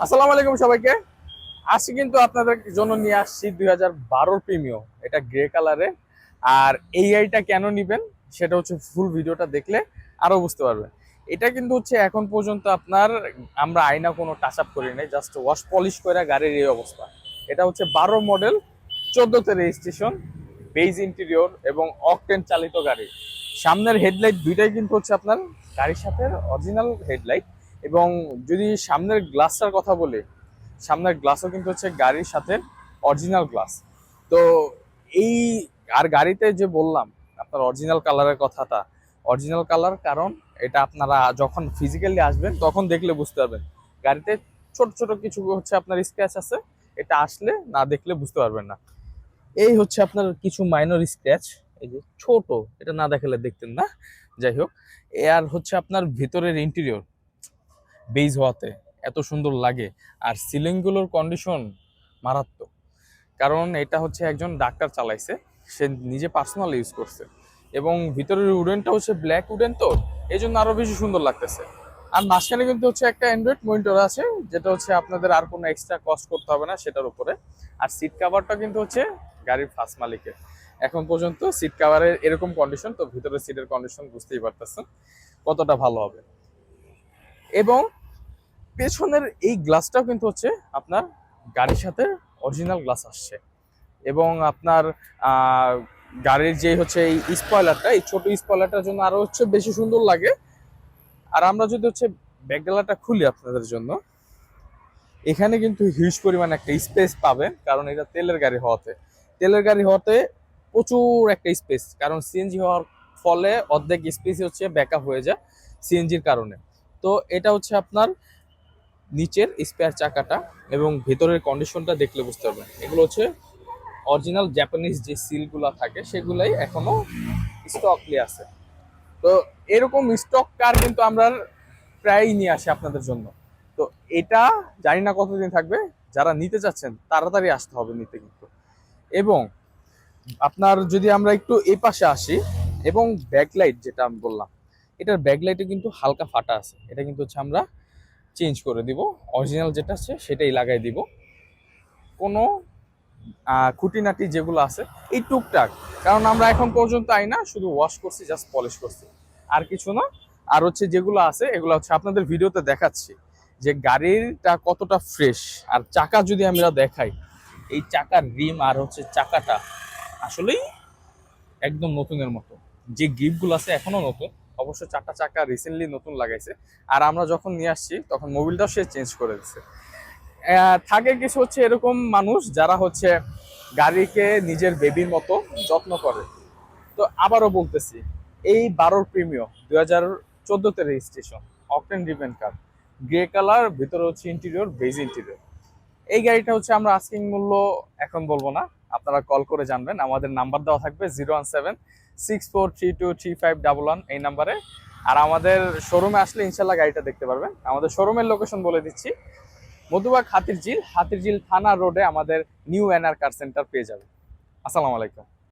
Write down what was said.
আসসালামু আলাইকুম সবাইকে। আজকে কিন্তু আপনাদের জন্য নিয়ে আসছি 2012 প্রিমিও, এটা গ্রে কালারে। আর এই গাড়িটা কেন নিবেন সেটা হচ্ছে ফুল ভিডিওটা দেখলে আরো বুঝতে পারবেন। এটা কিন্তু হচ্ছে এখন পর্যন্ত আপনার আমরা আয়না কোনো টাচ আপ করি নাই, জাস্ট ওয়াশ পলিশ করে গাড়ির এই অবস্থা। এটা হচ্ছে 12 মডেল, 14তে রেজিস্ট্রেশন, বেজ ইন্টেরিয়র এবং অকটেন চালিত গাড়ি। সামনের হেডলাইট দুইটাই কিন্তু হচ্ছে আপনার গাড়ির সাথে অরিজিনাল হেডলাইট। এবং যদি সামনের গ্লাসটার কথা বলি, সামনের গ্লাসও কিন্তু হচ্ছে গাড়ির সাথে অরিজিনাল গ্লাস। তো এই আর গাড়িতে যে বললাম আপনার অরিজিনাল কালারের কথাটা, অরিজিনাল কালার কারণ এটা আপনারা যখন ফিজিক্যালি আসবেন তখন দেখলে বুঝতে পারবেন। গাড়িতে ছোট ছোট কিছু হচ্ছে আপনার স্ক্র্যাচ আছে, এটা আসলে না দেখলে বুঝতে পারবেন না। এই হচ্ছে আপনার কিছু মাইনর স্ক্র্যাচ, এই যে ছোট, এটা না দেখালে দেখতেন না। যাই হোক, আর হচ্ছে আপনার ভিতরের ইন্টেরিয়র বেজ হওয়াতে এত সুন্দর লাগে। আর সিলিং গুলোর কন্ডিশন মারাত্মক, কারণ এটা হচ্ছে একজন ডাক্তার চালাইছে, সে নিজে পার্সোনাল ইউজ করছে। এবং ভিতরের উডেনটা হচ্ছে ব্ল্যাক উডেন, তো এই জন্য আরো বেশি সুন্দর লাগতেছে। আর মাঝখানে কিন্তু হচ্ছে একটা অ্যান্ড্রয়েড মনিটর আছে, যেটা হচ্ছে আপনাদের আর কোনো এক্সট্রা কস্ট করতে হবে না সেটার উপরে। আর সিট কাভারটা কিন্তু হচ্ছে গাড়ির ফার্স্ট মালিকের। এখন পর্যন্ত সিট কাভারের এরকম কন্ডিশন, তো ভিতরের সিটের কন্ডিশন বুঝতেই পারতেছেন কতটা ভালো হবে। এবং পেছনের এই গ্লাসটাও কিন্তু হচ্ছে আপনার গাড়ির সাথে অরিজিনাল গ্লাস আসছে। এবং আপনার আহ, গাড়ির যে হচ্ছে এই স্পয়লারটা, এই ছোট স্পয়লারটার জন্য আরো হচ্ছে বেশি সুন্দর লাগে। আর আমরা যদি হচ্ছে ব্যাকডালাটা খুলি আপনাদের জন্য, এখানে কিন্তু হিউজ পরিমাণ একটা স্পেস পাবেন, কারণ এটা তেলের গাড়ি হওয়াতে প্রচুর একটা স্পেস, কারণ সিএনজি হওয়ার ফলে অর্ধেক স্পেস হচ্ছে ব্যাকআপ হয়ে যায় সিএনজির কারণে। তো এটা হচ্ছে আপনার নিচের স্পেয়ার চাকাটা এবং ভেতরের কন্ডিশনটা দেখলে বুঝতে পারবেন। এগুলো হচ্ছে অরিজিনাল জাপানিজ যে সিলগুলো থাকে সেগুলাই এখনো স্টকলি আছে। তো এরকম স্টক কার কিন্তু আমরা প্রায়ই নিয়ে আসি আপনাদের জন্য। তো এটা জানি না কতদিন থাকবে, যারা নিতে চাচ্ছেন তাড়াতাড়ি আসতে হবে নিতে কিন্তু। এবং আপনার যদি আমরা একটু এই পাশে আসি, এবং ব্যাকলাইট যেটা আমি বললাম, এটার ব্যাকলাইটে কিন্তু হালকা ফাটা আছে, এটা কিন্তু হচ্ছে আমরা চেঞ্জ করে দিব, অরিজিনাল যেটা আছে সেটাই লাগাই দিব। কোনো খুঁটিনাটি যেগুলো আছে এই টুকটাক, কারণ আমরা এখন পর্যন্ত আইনা শুধু ওয়াশ করছি, জাস্ট পলিশ করছি, আর কিছু না। আর হচ্ছে যেগুলো আছে এগুলো হচ্ছে আপনাদের ভিডিওতে দেখাচ্ছি যে গাড়িটা কতটা ফ্রেশ। আর চাকা যদি আমরা দেখাই, এই চাকার রিম আর হচ্ছে চাকাটা আসলেই একদম নতুনের মতো। যে গ্রিপগুলো আছে এখনো নতুন, অবশ্য চারটা চাকা রিসেন্টলি নতুন লাগাইছে। আর আমরা যখন নিয়ে আসছি তখন মোবিলটাও সে চেঞ্জ করে দিচ্ছে। থাকে কিছু হচ্ছে এরকম মানুষ যারা হচ্ছে গাড়িকে নিজের বেবির মতো যত্ন করে। তো আবারও বলতেছি, এই 12 প্রিমিও 2014তে registration, octane driven car, grey colour, ভিতরে হচ্ছে ইন্টেরিয়র বেজ ইন্টেরিয়র। এই গাড়িটা হচ্ছে আমরা আস্কিং মূল্য এখন বলবো না, আপনারা কল করে জানবেন। আমাদের নাম্বার দেওয়া থাকবে 01764323511 এই নাম্বারে। আর আমাদের শোরুমে আসলে ইনশাল্লাহ গাড়িটা দেখতে পারবেন। আমাদের শোরুমের লোকেশন বলে দিচ্ছি, মধুবাগ হাতিরঝিল থানা রোডে আমাদের নিউ এনআর কার সেন্টার পেয়ে যাবেন। আসসালামু আলাইকুম।